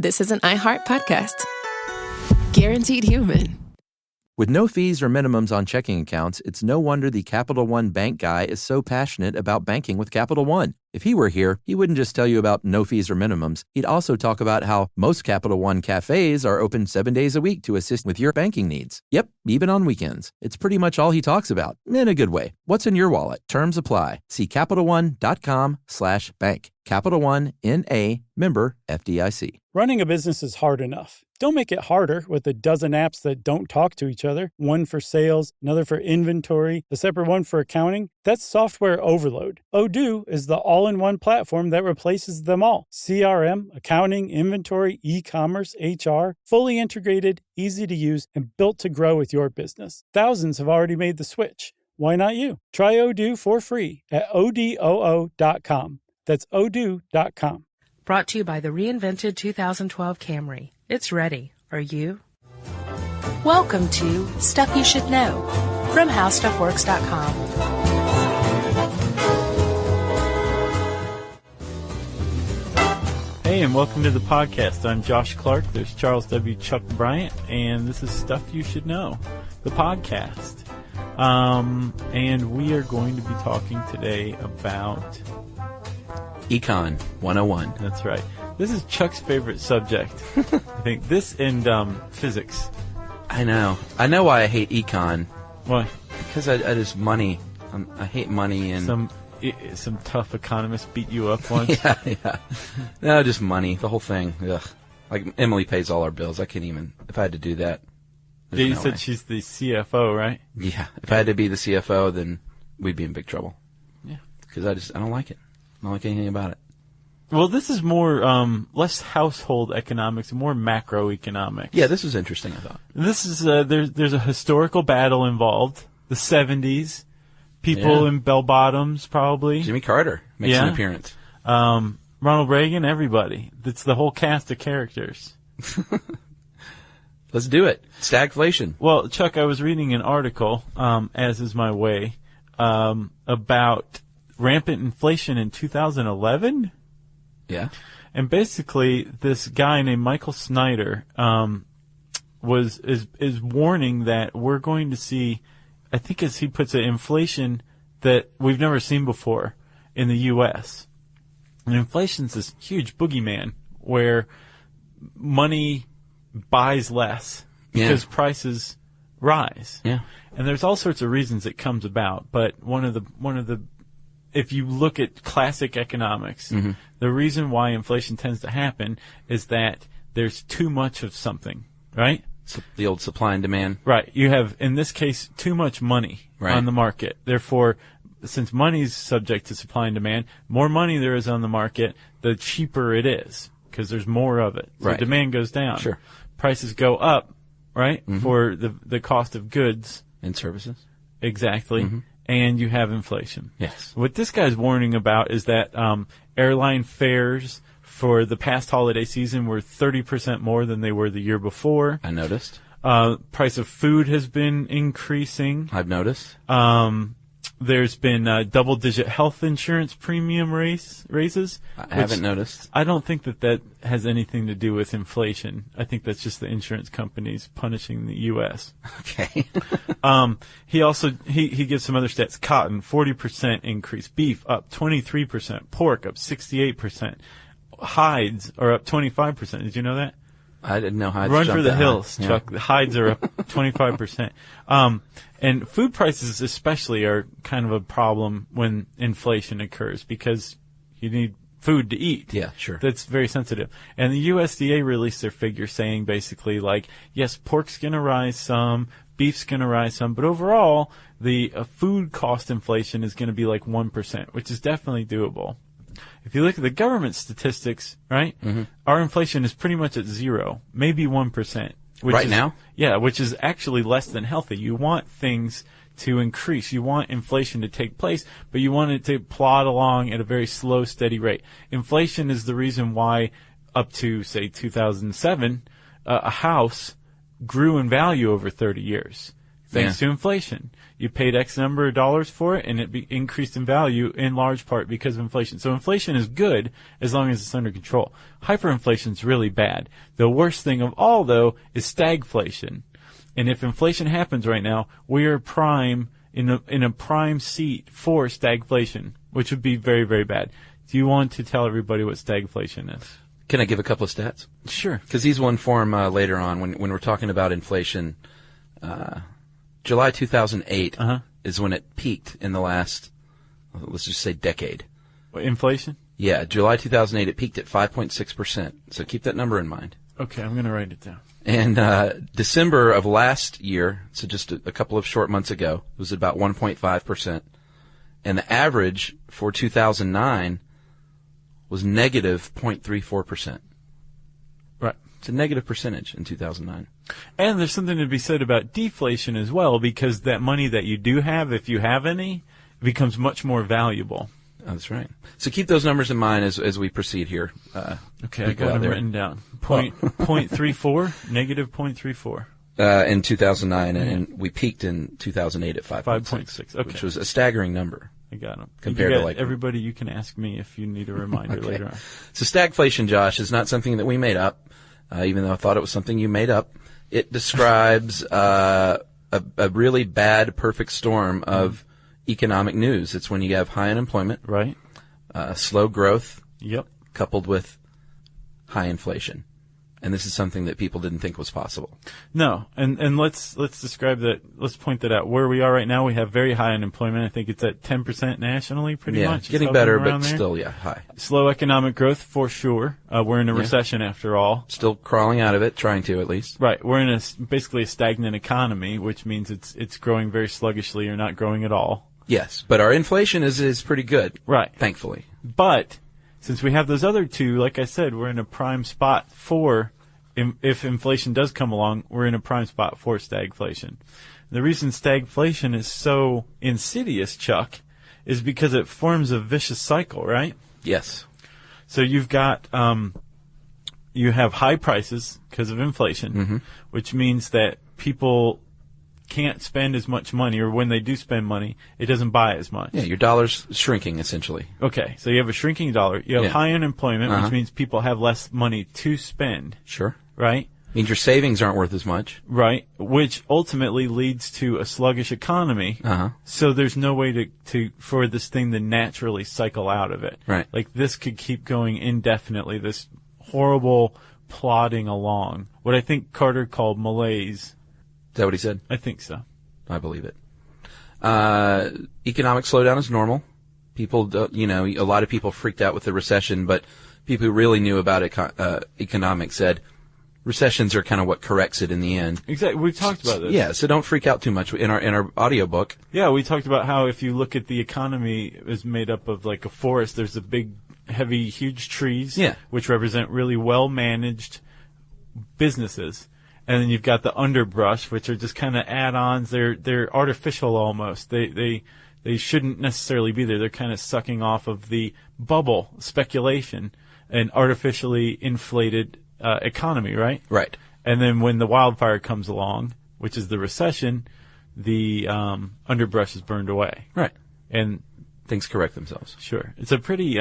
this is an iHeart podcast. Guaranteed human. With no fees or minimums on checking accounts, it's no wonder the Capital One bank guy is so passionate about banking with Capital One. If he were here, he wouldn't just tell you about no fees or minimums. He'd also talk about how most Capital One cafes are open 7 days a week to assist with your banking needs. Yep, even on weekends. It's pretty much all he talks about, in a good way. What's in your wallet? Terms apply. See CapitalOne.com/bank. Capital One, N.A., member FDIC. Running a business is hard enough. Don't make it harder with a dozen apps that don't talk to each other. One for sales, another for inventory, a separate one for accounting. That's software overload. Odoo is the all-in-one platform that replaces them all. CRM, accounting, inventory, e-commerce, HR, fully integrated, easy to use, and built to grow with your business. Thousands have already made the switch. Why not you? Try Odoo for free at odoo.com. That's odoo.com. Brought to you by the reinvented 2012 Camry. It's ready. Are you? Welcome to Stuff You Should Know from HowStuffWorks.com. Hey, and welcome to the podcast. I'm Josh Clark. There's Charles W. Chuck Bryant, and this is Stuff You Should Know, the podcast. And we are going to be talking today about Econ 101. That's right. This is Chuck's favorite subject. I think this and physics. I know why I hate econ. Why? Because I just money. I hate money and some tough economist beat you up once. yeah. No, just money. The whole thing. Ugh. Like Emily pays all our bills. I can't even. If I had to do that. Yeah, you said she's the CFO, right? Yeah. If I had to be the CFO, then we'd be in big trouble. Yeah. Because I don't like it. I don't like anything about it. Well, this is more less household economics, more macroeconomics. Yeah, this is interesting, I thought. This is there's a historical battle involved. The 70s, people in bell bottoms, probably. Jimmy Carter makes an appearance. Ronald Reagan, everybody. It's the whole cast of characters. Let's do it. Stagflation. Well, Chuck, I was reading an article, as is my way, about rampant inflation in 2011. Yeah. And basically, this guy named Michael Snyder is warning that we're going to see, I think as he puts it, inflation that we've never seen before in the U.S. And inflation's this huge boogeyman where money buys less because prices rise. Yeah. And there's all sorts of reasons it comes about, but one of the if you look at classic economics, the reason why inflation tends to happen is that there's too much of something, right? So the old supply and demand. Right. You have, in this case, too much money on the market. Therefore, since money is subject to supply and demand, more money there is on the market, the cheaper it is because there's more of it. So demand goes down. Sure. Prices go up, right, for the cost of goods. And services. Exactly. And you have inflation. Yes. What this guy's warning about is that airline fares for the past holiday season were 30% more than they were the year before. I noticed. Price of food has been increasing. I've noticed. There's been double-digit health insurance premium raises. I haven't noticed. I don't think that has anything to do with inflation. I think that's just the insurance companies punishing the U.S. Okay. He also he gives some other stats. Cotton, 40% increase. Beef up 23%. Pork up 68%. Hides are up 25%. Did you know that? I didn't know hides. Run for the hills, high. Chuck. The hides are up 25%. And food prices especially are kind of a problem when inflation occurs because you need food to eat. Yeah, sure. That's very sensitive. And the USDA released their figure saying basically like, yes, pork's going to rise some, beef's going to rise some, but overall the food cost inflation is going to be like 1%, which is definitely doable. If you look at the government statistics, right, our inflation is pretty much at 0, maybe 1%. Right now? Yeah, which is actually less than healthy. You want things to increase. You want inflation to take place, but you want it to plod along at a very slow, steady rate. Inflation is the reason why up to, say, 2007, a house grew in value over 30 years. thanks to inflation. You paid X number of dollars for it, and it increased in value in large part because of inflation. So inflation is good as long as it's under control. Hyperinflation is really bad. The worst thing of all, though, is stagflation. And if inflation happens right now, we are in a prime seat for stagflation, which would be very, very bad. Do you want to tell everybody what stagflation is? Can I give a couple of stats? Sure. Because these will inform later on when we're talking about inflation. July 2008 is when it peaked in the last, let's just say, decade. What, inflation? Yeah, July 2008 it peaked at 5.6%. So keep that number in mind. Okay, I'm going to write it down. And December of last year, so just a couple of short months ago, it was about 1.5%. And the average for 2009 was negative 0.34%. Right. It's a negative percentage in 2009. And there's something to be said about deflation as well, because that money that you do have, if you have any, becomes much more valuable. Oh, that's right. So keep those numbers in mind as we proceed here. Okay, I got them written down. 0.34, negative 0.34. In 2009, and we peaked in 2008 at 5.6, okay. which was a staggering number. I got them. Compared to like everybody, you can ask me if you need a reminder okay. later on. So stagflation, Josh, is not something that we made up, even though I thought it was something you made up. It describes a really bad perfect storm of economic news. It's when you have high unemployment, right? Slow growth, yep, coupled with high inflation. And this is something that people didn't think was possible. No, and let's describe that. Let's point that out. Where we are right now, we have very high unemployment. I think it's at 10% nationally, pretty much. Getting better, but still, high. Slow economic growth for sure. We're in a recession after all. Still crawling out of it, trying to at least. Right. We're in basically a stagnant economy, which means it's growing very sluggishly or not growing at all. Yes, but our inflation is pretty good. Right. Thankfully. But since we have those other two, like I said, we're in a prime spot for, if inflation does come along, we're in a prime spot for stagflation. The reason stagflation is so insidious, Chuck, is because it forms a vicious cycle, right? Yes. So you've got, you have high prices because of inflation, which means that people can't spend as much money, or when they do spend money, it doesn't buy as much. Yeah, your dollar's shrinking, essentially. Okay, so you have a shrinking dollar. You have high unemployment, which means people have less money to spend. Sure. Right? Means your savings aren't worth as much. Right, which ultimately leads to a sluggish economy. So there's no way for this thing to naturally cycle out of it. Right. Like this could keep going indefinitely, this horrible plodding along. What I think Carter called malaise. Is that what he said? I think so. I believe it. Economic slowdown is normal. People, a lot of people freaked out with the recession, but people who really knew about economics said recessions are kind of what corrects it in the end. Exactly. We've talked about this. Yeah, so don't freak out too much in our audiobook. Yeah, we talked about how if you look at the economy is made up of like a forest, there's a big, heavy, huge trees, which represent really well-managed businesses. And then you've got the underbrush, which are just kind of add-ons. They're artificial almost. They shouldn't necessarily be there. They're kind of sucking off of the bubble speculation and artificially inflated economy, right? Right. And then when the wildfire comes along, which is the recession, the underbrush is burned away. Right. And things correct themselves. Sure. It's a pretty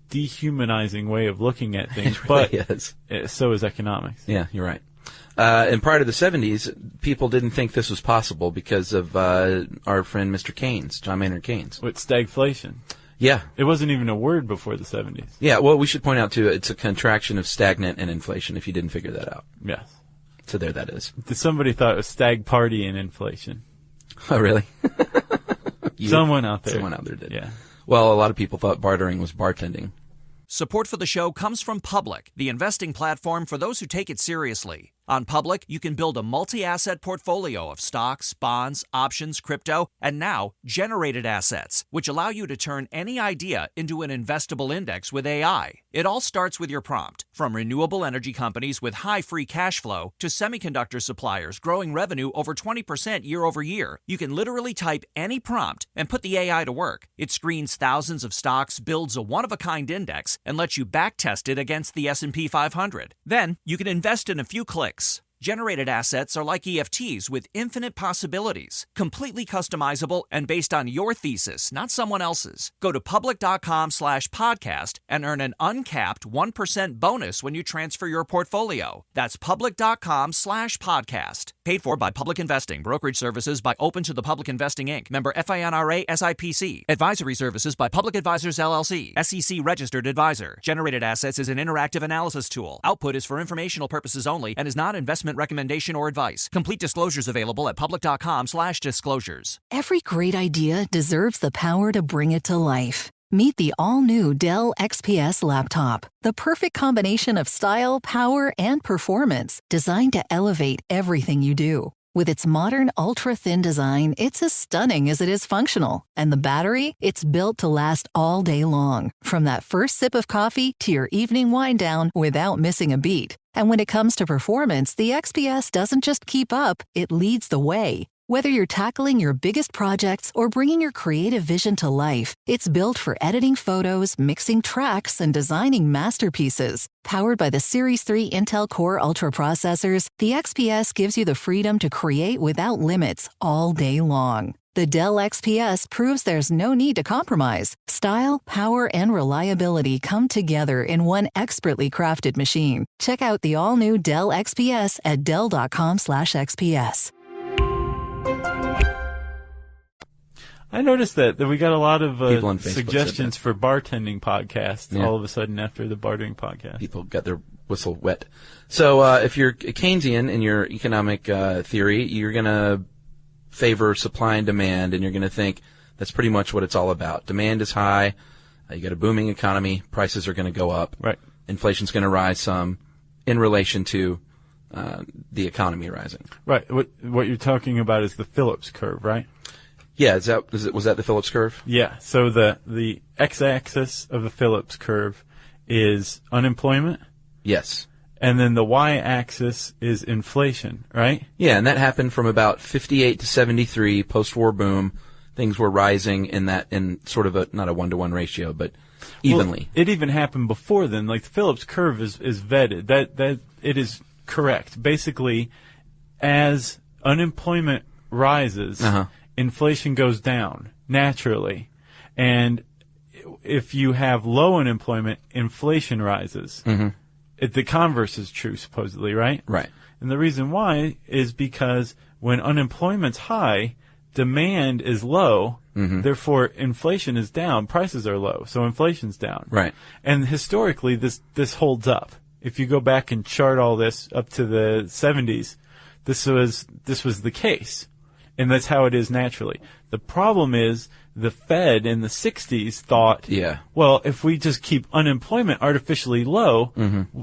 dehumanizing way of looking at things, It really but so is economics. Yeah, you're right. And prior to the 70s, people didn't think this was possible because of our friend Mr. Keynes, John Maynard Keynes. With stagflation. Yeah. It wasn't even a word before the 70s. Yeah, well, we should point out, too, it's a contraction of stagnant and inflation, if you didn't figure that out. Yes. So there that is. Somebody thought it was stag party and inflation. Oh, really? Someone out there. Someone out there did. Yeah. Well, a lot of people thought bartering was bartending. Support for the show comes from Public, the investing platform for those who take it seriously. On Public, you can build a multi-asset portfolio of stocks, bonds, options, crypto, and now generated assets, which allow you to turn any idea into an investable index with AI. It all starts with your prompt, from renewable energy companies with high free cash flow to semiconductor suppliers growing revenue over 20% year over year. You can literally type any prompt and put the AI to work. It screens thousands of stocks, builds a one-of-a-kind index, and lets you backtest it against the S&P 500. Then, you can invest in a few clicks. Generated assets are like EFTs with infinite possibilities, completely customizable and based on your thesis, not someone else's. Go to public.com/podcast and earn an uncapped 1% bonus when you transfer your portfolio. That's public.com/podcast. Paid for by Public Investing. Brokerage services by Open to the Public Investing, Inc. Member FINRA SIPC. Advisory services by Public Advisors LLC. SEC registered advisor. Generated assets is an interactive analysis tool. Output is for informational purposes only and is not investment recommendation or advice. Complete disclosures available at public.com/disclosures. Every great idea deserves the power to bring it to life. Meet the all-new Dell XPS laptop, the perfect combination of style, power, and performance, designed to elevate everything you do. With its modern, ultra-thin design, it's as stunning as it is functional. And the battery? It's built to last all day long, from that first sip of coffee to your evening wind down without missing a beat. And when it comes to performance, the XPS doesn't just keep up, it leads the way. Whether you're tackling your biggest projects or bringing your creative vision to life, it's built for editing photos, mixing tracks, and designing masterpieces. Powered by the Series 3 Intel Core Ultra processors, the XPS gives you the freedom to create without limits all day long. The Dell XPS proves there's no need to compromise. Style, power, and reliability come together in one expertly crafted machine. Check out the all-new Dell XPS at dell.com/XPS. I noticed that we got a lot of People on Facebook suggestions said for bartending podcasts Yeah. all of a sudden after the bartering podcast. People got their whistle wet. So if you're Keynesian in your economic theory, you're going to favor supply and demand, and you're going to think that's pretty much what it's all about. Demand is high. You got a booming economy. Prices are going to go up. Right. Inflation's going to rise some in relation to the economy rising. Right. What you're talking about is the Phillips curve, right? Yeah, was that the Phillips curve? Yeah. So the x-axis of the Phillips curve is unemployment, Yes. and then the y-axis is inflation, right? Yeah, and that happened from about 58 to 73, post-war boom. Things were rising in sort of not a 1-to-1 ratio, but evenly. Well, it even happened before then. Like the Phillips curve is vetted. That it is correct. Basically, as unemployment rises, inflation goes down naturally. And if you have low unemployment, inflation rises. The converse is true, supposedly, right? Right. And the reason why is because when unemployment's high, demand is low, therefore inflation is down, prices are low, so inflation's down. Right. And historically, this holds up. If you go back and chart all this up to the 70s, this was the case. And that's how it is naturally. The problem is the Fed in the 60s thought, well, if we just keep unemployment artificially low,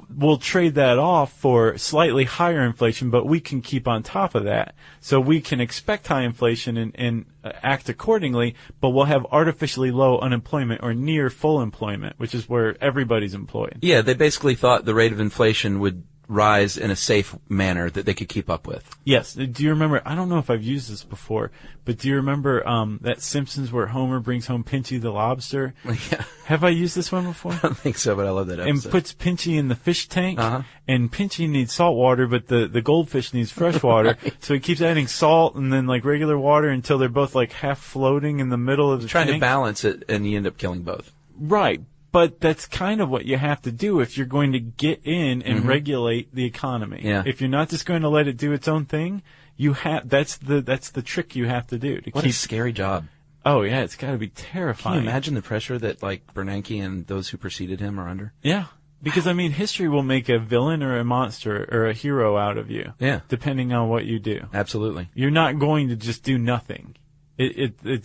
we'll trade that off for slightly higher inflation, but we can keep on top of that. So we can expect high inflation and act accordingly, but we'll have artificially low unemployment or near full employment, which is where everybody's employed. Yeah, they basically thought the rate of inflation would rise in a safe manner that they could keep up with. Yes. Do you remember, I don't know if I've used this before, but do you remember that Simpsons where Homer brings home Pinchy the lobster? Yeah. Have I used this one before? I don't think so, but I love that episode. And puts Pinchy in the fish tank, and Pinchy needs salt water, but the goldfish needs fresh water, so he keeps adding salt and then like regular water until they're both like half floating in the middle of the Trying tank. to balance it, and you end up killing both. Right. But that's kind of what you have to do if you're going to get in and regulate the economy. Yeah. If you're not just going to let it do its own thing, that's the trick you have to do to What keep. a scary job. Oh yeah, it's got to be terrifying. Can you imagine the pressure that like Bernanke and those who preceded him are under? Yeah. Because I mean, history will make a villain or a monster or a hero out of you. Yeah. Depending on what you do. Absolutely. You're not going to just do nothing.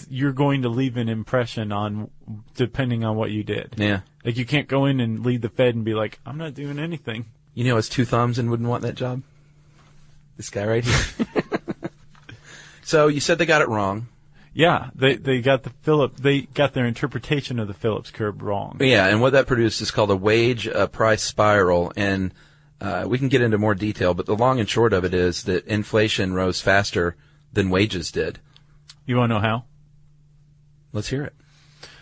You're going to leave an impression on, depending on what you did. Yeah. Like you can't go in and lead the Fed and be like, I'm not doing anything. You know, has two thumbs and wouldn't want that job. This guy right here. So you said they got it wrong. Yeah, they got their interpretation of the Phillips curve wrong. Yeah, and what that produced is called a wage price spiral, and we can get into more detail, but the long and short of it is that inflation rose faster than wages did. You want to know how? Let's hear it.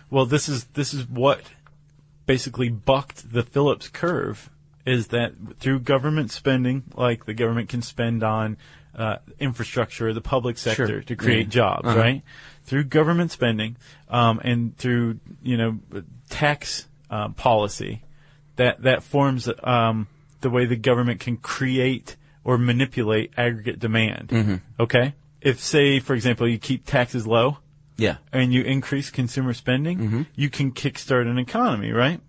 Well, this is what basically bucked the Phillips curve is that through government spending, like the government can spend on infrastructure, the public sector to create jobs, right? Through government spending and through tax policy, that forms the way the government can create or manipulate aggregate demand. Okay, if say for example you keep taxes low, and you increase consumer spending, you can kickstart an economy, right?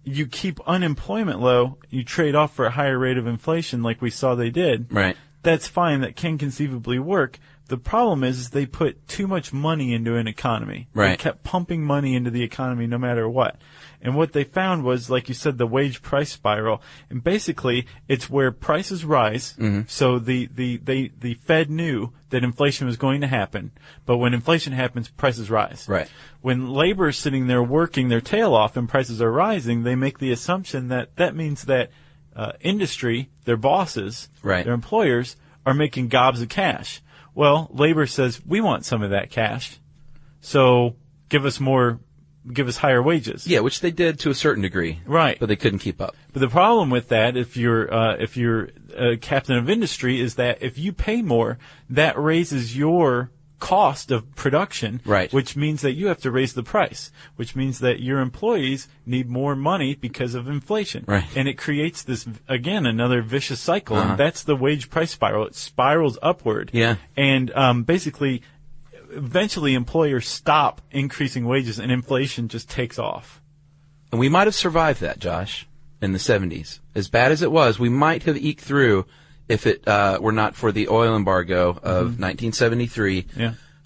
You keep unemployment low, you trade off for a higher rate of inflation like we saw they did. Right. That's fine. That can conceivably work. The problem is they put too much money into an economy. Right. They kept pumping money into the economy no matter what. And what they found was, like you said, the wage price spiral. And basically, it's where prices rise. So the Fed knew that inflation was going to happen. But when inflation happens, prices rise. Right. When labor is sitting there working their tail off and prices are rising, they make the assumption that that means that industry, their bosses, their employers, are making gobs of cash. Well, labor says, we want some of that cash, so give us higher wages. Yeah, which they did to a certain degree. Right. But they couldn't keep up. But the problem with that, if you're a captain of industry, is that if you pay more, that raises your cost of production, right, which means that you have to raise the price, which means that your employees need more money because of inflation. Right. And it creates this, again, another vicious cycle, and that's the wage price spiral. It spirals upward. Yeah. And basically, eventually employers stop increasing wages and inflation just takes off. And we might have survived that, Josh, in the 70s. As bad as it was, we might have eked through if it were not for the oil embargo of 1973,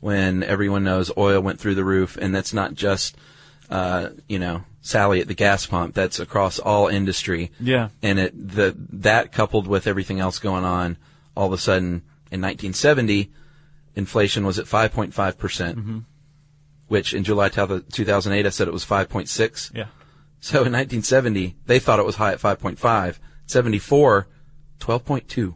when everyone knows oil went through the roof. And that's not just, Sally at the gas pump. That's across all industry. Yeah. And that coupled with everything else going on, all of a sudden in 1970, inflation was at 5.5%, which in July 2008, I said it was 5.6. Yeah. So in 1970, they thought it was high at 5.5. 74, 12.2.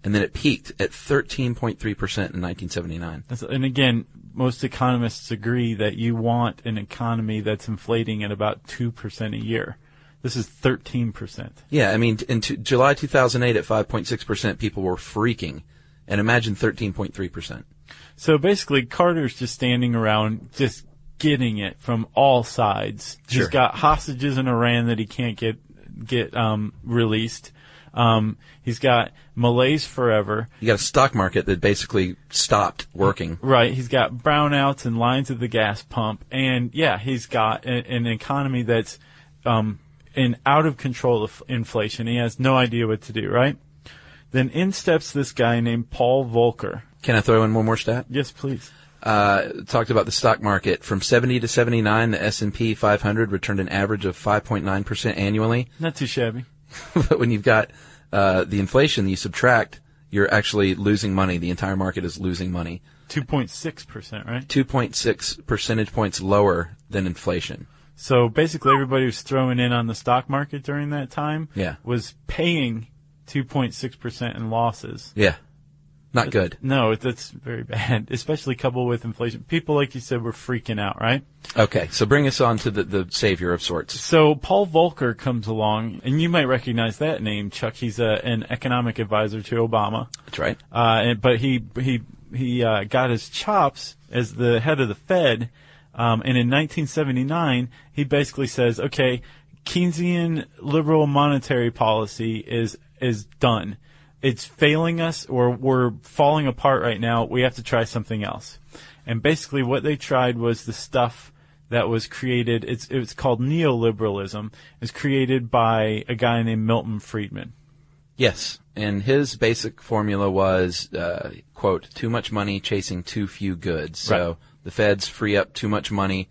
And then it peaked at 13.3% in 1979. And again, most economists agree that you want an economy that's inflating at about 2% a year. This is 13%. Yeah, I mean, in July 2008 at 5.6%, people were freaking. And imagine 13.3%. So basically, Carter's just standing around just getting it from all sides. Sure. He's got hostages in Iran that he can't get released. He's got malaise forever. You got a stock market that basically stopped working. Right. He's got brownouts and lines at the gas pump. And yeah, he's got an economy that's in out of control of inflation. He has no idea what to do, right? Then in steps this guy named Paul Volcker. Can I throw in one more stat? Yes, please. Talked about the stock market. From 70 to 79, the S&P 500 returned an average of 5.9% annually. Not too shabby. But when you've got the inflation you subtract, you're actually losing money. The entire market is losing money. 2.6%, right? 2.6 percentage points lower than inflation. So basically everybody who's throwing in on the stock market during that time was paying 2.6% in losses. Yeah. Not good. No, that's very bad, especially coupled with inflation. People, like you said, were freaking out, right? Okay, so bring us on to the savior of sorts. So Paul Volcker comes along, and you might recognize that name, Chuck. He's an economic advisor to Obama. That's right. But he got his chops as the head of the Fed, and in 1979, he basically says, okay, Keynesian liberal monetary policy is done. It's failing us, or we're falling apart right now. We have to try something else. And basically what they tried was the stuff that was created. It's called neoliberalism. It's created by a guy named Milton Friedman. Yes. And his basic formula was, quote, too much money chasing too few goods. So the feds free up too much money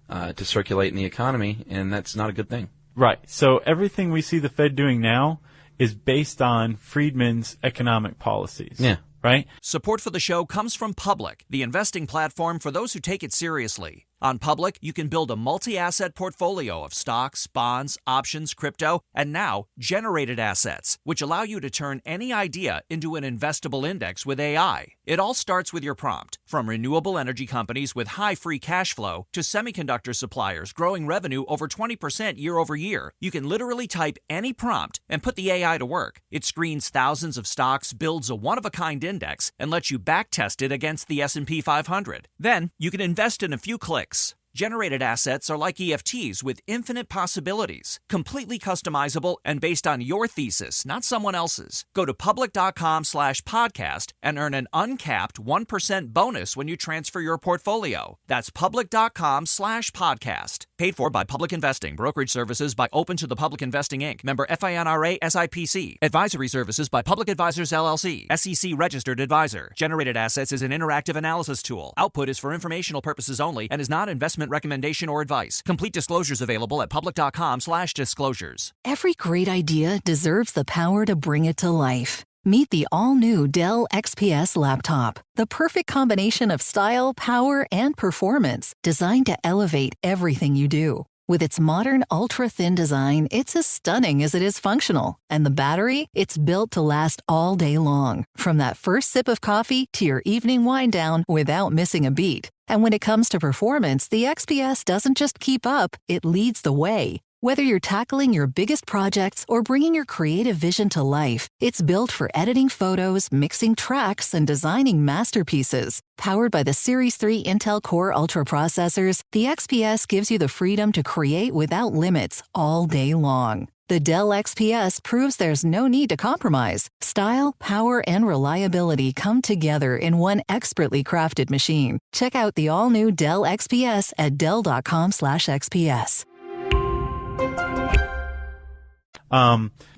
to circulate in the economy, and that's not a good thing. Right. So everything we see the Fed doing now is based on Friedman's economic policies. Yeah. Right? Support for the show comes from Public, the investing platform for those who take it seriously. On Public, you can build a multi-asset portfolio of stocks, bonds, options, crypto, and now generated assets, which allow you to turn any idea into an investable index with AI. It all starts with your prompt. From renewable energy companies with high free cash flow to semiconductor suppliers growing revenue over 20% year over year, you can literally type any prompt and put the AI to work. It screens thousands of stocks, builds a one-of-a-kind index, and lets you backtest it against the S&P 500. Then, you can invest in a few clicks. Generated assets are like EFTs with infinite possibilities, completely customizable and based on your thesis, not someone else's. Go to public.com/podcast and earn an uncapped 1% bonus when you transfer your portfolio. That's public.com/podcast. Paid for by Public Investing. Brokerage services by Open to the Public Investing, Inc. Member FINRA SIPC. Advisory services by Public Advisors LLC. SEC registered advisor. Generated assets is an interactive analysis tool. Output is for informational purposes only and is not investment recommendation or advice. Complete disclosures available at public.com/disclosures. Every great idea deserves the power to bring it to life. Meet the all-new Dell XPS laptop, the perfect combination of style, power, and performance, designed to elevate everything you do. With its modern, ultra-thin design, it's as stunning as it is functional. And the battery? It's built to last all day long, from that first sip of coffee to your evening wind down without missing a beat. And when it comes to performance, the XPS doesn't just keep up, it leads the way. Whether you're tackling your biggest projects or bringing your creative vision to life, it's built for editing photos, mixing tracks, and designing masterpieces. Powered by the Series 3 Intel Core Ultra processors, the XPS gives you the freedom to create without limits all day long. The Dell XPS proves there's no need to compromise. Style, power, and reliability come together in one expertly crafted machine. Check out the all-new Dell XPS at dell.com/XPS.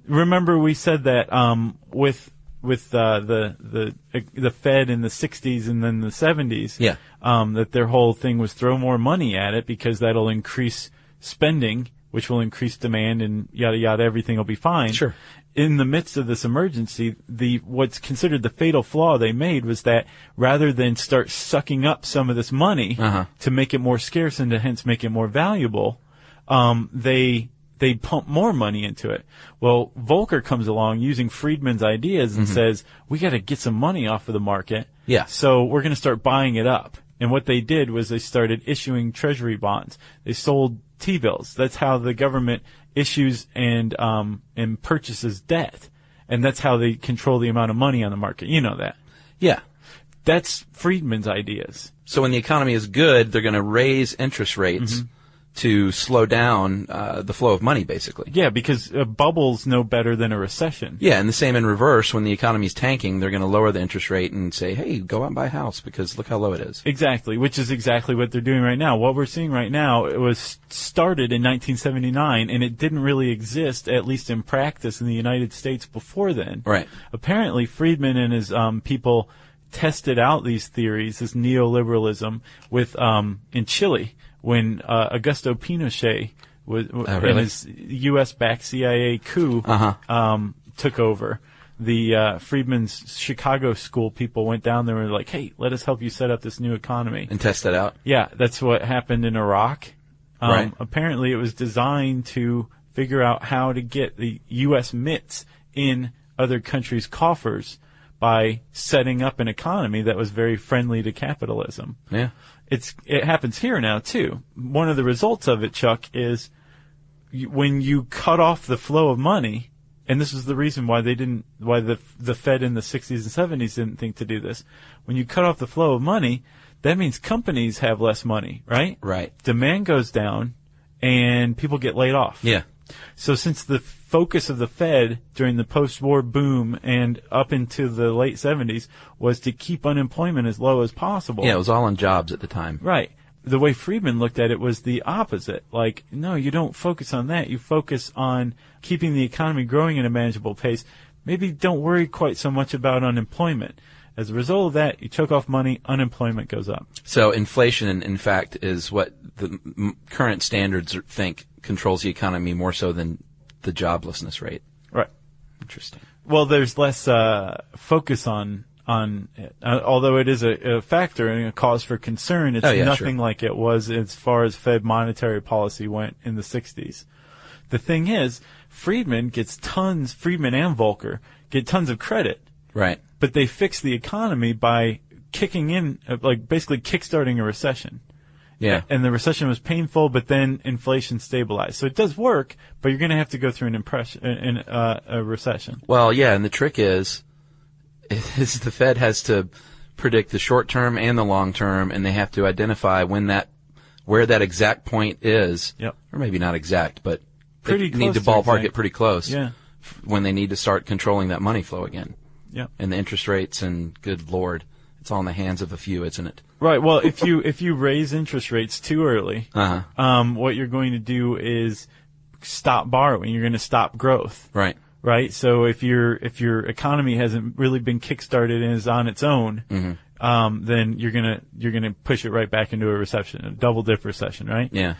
Remember we said that with the Fed in the 60s and then the 70s, that their whole thing was throw more money at it because that'll increase spending, which will increase demand, and yada yada, everything will be fine. Sure. In the midst of this emergency, what's considered the fatal flaw they made was that rather than start sucking up some of this money to make it more scarce and to hence make it more valuable, they pump more money into it. Well, Volcker comes along using Friedman's ideas and says, we got to get some money off of the market. Yeah. So we're going to start buying it up. And what they did was they started issuing treasury bonds. They sold T-bills. That's how the government issues and purchases debt. And that's how they control the amount of money on the market. You know that. Yeah. That's Friedman's ideas. So when the economy is good, they're going to raise interest rates to slow down the flow of money, basically. Yeah, because bubbles know better than a recession. Yeah, and the same in reverse. When the economy's tanking, they're going to lower the interest rate and say, hey, go out and buy a house because look how low it is. Exactly, which is exactly what they're doing right now. What we're seeing right now, it was started in 1979, and it didn't really exist, at least in practice, in the United States before then. Right. Apparently, Friedman and his people tested out these theories, this neoliberalism, with in Chile, when Augusto Pinochet was in his U.S.-backed CIA coup took over. The Friedman's Chicago school people went down there and were like, hey, let us help you set up this new economy. And test that out? Yeah, that's what happened in Iraq. Right. Apparently it was designed to figure out how to get the U.S. mitts in other countries' coffers by setting up an economy that was very friendly to capitalism. Yeah. It happens here now too. One of the results of it, Chuck, is when you cut off the flow of money, and this is the reason why the Fed in the 60s and 70s didn't think to do this. When you cut off the flow of money, that means companies have less money, right? Right. Demand goes down, and people get laid off. Yeah. So since the focus of the Fed during the post-war boom and up into the late 70s was to keep unemployment as low as possible. Yeah, it was all on jobs at the time. Right. The way Friedman looked at it was the opposite. Like, no, you don't focus on that. You focus on keeping the economy growing at a manageable pace. Maybe don't worry quite so much about unemployment. As a result of that, you choke off money, unemployment goes up. So inflation, in fact, is what the current standards think controls the economy more so than the joblessness rate. Right. Interesting. Well, there's less focus on on it. Although it is a factor and a cause for concern, it's nothing like it was as far as Fed monetary policy went in the 60s. The thing is, Friedman and Volcker get tons of credit. Right. But they fix the economy by kicking in, like basically kickstarting a recession. Yeah. And the recession was painful, but then inflation stabilized. So it does work, but you're going to have to go through a recession. Well, yeah, and the trick is the Fed has to predict the short term and the long term, and they have to identify where that exact point is. Yep. Or maybe not exact, but pretty they need to close ballpark it pretty close. Yeah. When they need to start controlling that money flow again. Yep. And the interest rates, and good Lord, it's all in the hands of a few, isn't it? Right. Well, if you raise interest rates too early, what you're going to do is stop borrowing. You're going to stop growth. Right. Right. So if your economy hasn't really been kickstarted and is on its own, then you're gonna push it right back into a recession, a double dip recession. Right. Yeah.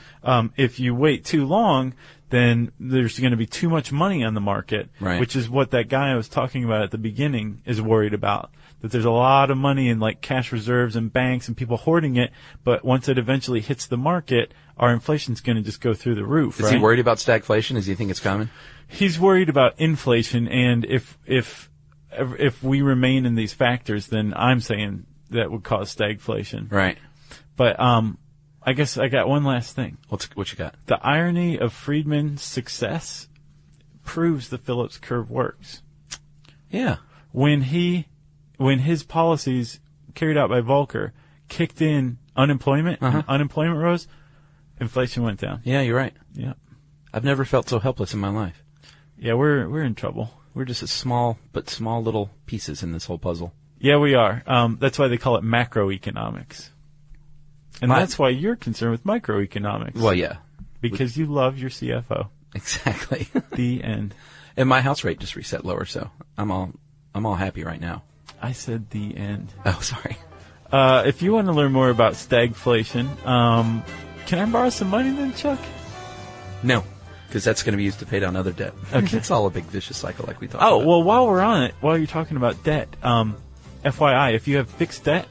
If you wait too long, then there's going to be too much money on the market, right. Which is what that guy I was talking about at the beginning is worried about. That there's a lot of money in like cash reserves and banks and people hoarding it, but once it eventually hits the market, our inflation's going to just go through the roof. Is he worried about stagflation? Does he think it's coming? He's worried about inflation, and if we remain in these factors, then I'm saying that would cause stagflation. Right. But I guess I got one last thing. What you got? The irony of Friedman's success proves the Phillips curve works. Yeah. When his policies carried out by Volcker kicked in unemployment, and unemployment rose, inflation went down. Yeah, you're right. Yeah. I've never felt so helpless in my life. Yeah, we're in trouble. We're just small little pieces in this whole puzzle. Yeah, we are. That's why they call it macroeconomics. And that's why you're concerned with microeconomics. Well, yeah. Because you love your CFO. Exactly. The end. And my house rate just reset lower, so I'm all happy right now. I said the end. Oh, sorry. If you want to learn more about stagflation, can I borrow some money then, Chuck? No, because that's going to be used to pay down other debt. Okay. It's all a big vicious cycle like we talked about. Oh, well, while we're on it, while you're talking about debt, FYI, if you have fixed debt,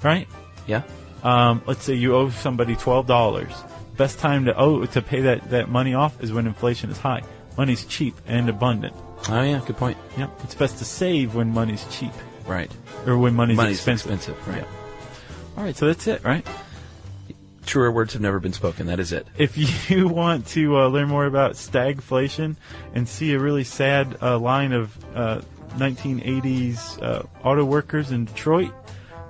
right? Yeah. Let's say you owe somebody $12. Best time to pay that money off is when inflation is high. Money's cheap and abundant. Oh, yeah, good point. Yep. It's best to save when money's cheap. Right. Or when money's expensive. Right. Yeah. All right, so that's it, right? Truer words have never been spoken. That is it. If you want to learn more about stagflation and see a really sad line of 1980s auto workers in Detroit,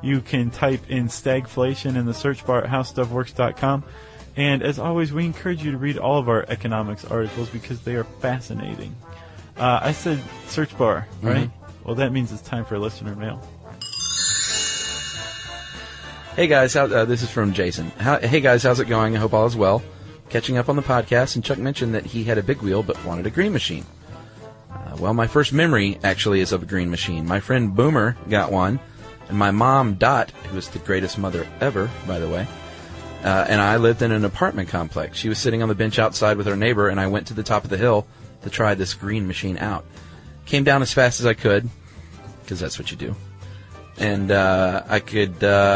you can type in stagflation in the search bar at howstuffworks.com. And as always, we encourage you to read all of our economics articles because they are fascinating. I said search bar, right? Mm-hmm. Well, that means it's time for listener mail. Hey guys, this is from Jason. Hey guys, how's it going? I hope all is well. Catching up on the podcast, and Chuck mentioned that he had a big wheel but wanted a green machine. Well, my first memory actually is of a green machine. My friend Boomer got one, and my mom, Dot, who was the greatest mother ever, by the way, and I lived in an apartment complex. She was sitting on the bench outside with her neighbor, and I went to the top of the hill to try this green machine out. Came down as fast as I could, because that's what you do. And I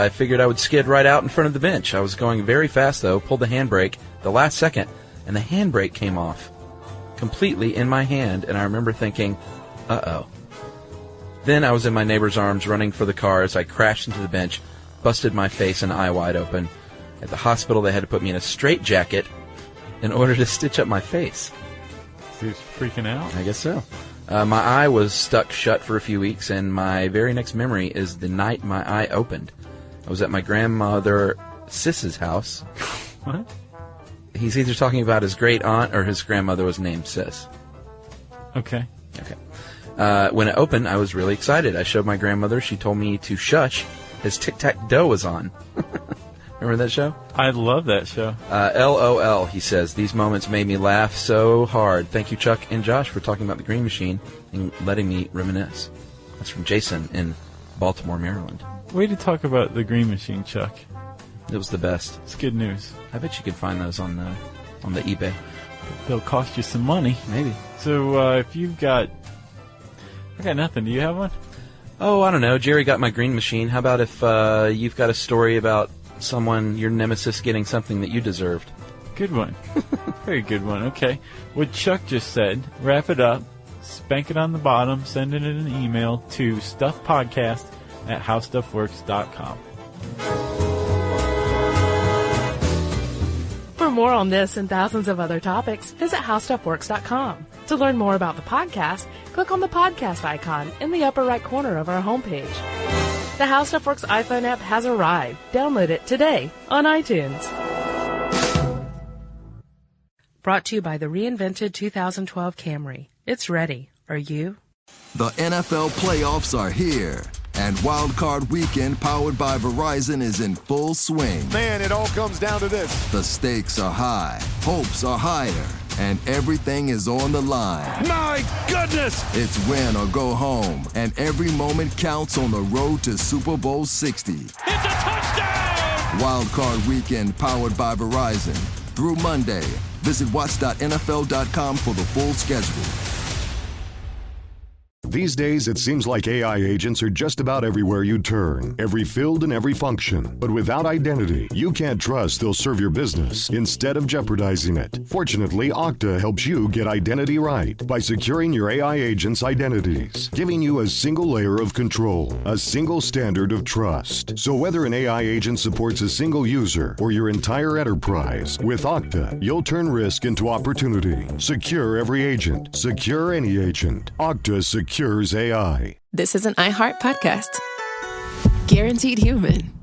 figured I would skid right out in front of the bench. I was going very fast, though, pulled the handbrake the last second, and the handbrake came off completely in my hand, and I remember thinking, uh-oh. Then I was in my neighbor's arms running for the car as I crashed into the bench, busted my face and eye wide open. At the hospital, they had to put me in a straitjacket in order to stitch up my face. He was freaking out? I guess so. My eye was stuck shut for a few weeks, and my very next memory is the night my eye opened. I was at my grandmother Sis's house. What? He's either talking about his great aunt or his grandmother was named Sis. Okay. When it opened, I was really excited. I showed my grandmother. She told me to shush as Tic-Tac-Doe was on. Remember that show? I love that show. LOL, he says. These moments made me laugh so hard. Thank you, Chuck and Josh, for talking about the Green Machine and letting me reminisce. That's from Jason in Baltimore, Maryland. Way to talk about the Green Machine, Chuck. It was the best. It's good news. I bet you could find those on the eBay. They'll cost you some money. Maybe. So if you've got... I got nothing. Do you have one? Oh, I don't know. Jerry got my green machine. How about if you've got a story about someone, your nemesis, getting something that you deserved? Good one. Very good one. Okay. What Chuck just said, wrap it up, spank it on the bottom, send it in an email to stuffpodcast@howstuffworks.com. For more on this and thousands of other topics, visit howstuffworks.com. To learn more about the podcast, click on the podcast icon in the upper right corner of our homepage. The How Stuff Works iPhone app has arrived. Download it today on iTunes. Brought to you by the reinvented 2012 Camry. It's ready. Are you? The NFL playoffs are here, and Wild Card Weekend, powered by Verizon, is in full swing. Man, it all comes down to this. The stakes are high, hopes are higher, and everything is on the line. My goodness! It's win or go home, and every moment counts on the road to Super Bowl 60. It's a touchdown! Wild Card Weekend, powered by Verizon. Through Monday. Visit watch.nfl.com for the full schedule. These days, it seems like AI agents are just about everywhere you turn, every field and every function. But without identity, you can't trust they'll serve your business instead of jeopardizing it. Fortunately, Okta helps you get identity right by securing your AI agents' identities, giving you a single layer of control, a single standard of trust. So whether an AI agent supports a single user or your entire enterprise, with Okta, you'll turn risk into opportunity. Secure every agent. Secure any agent. Okta secures AI. This is an iHeart podcast. Guaranteed human.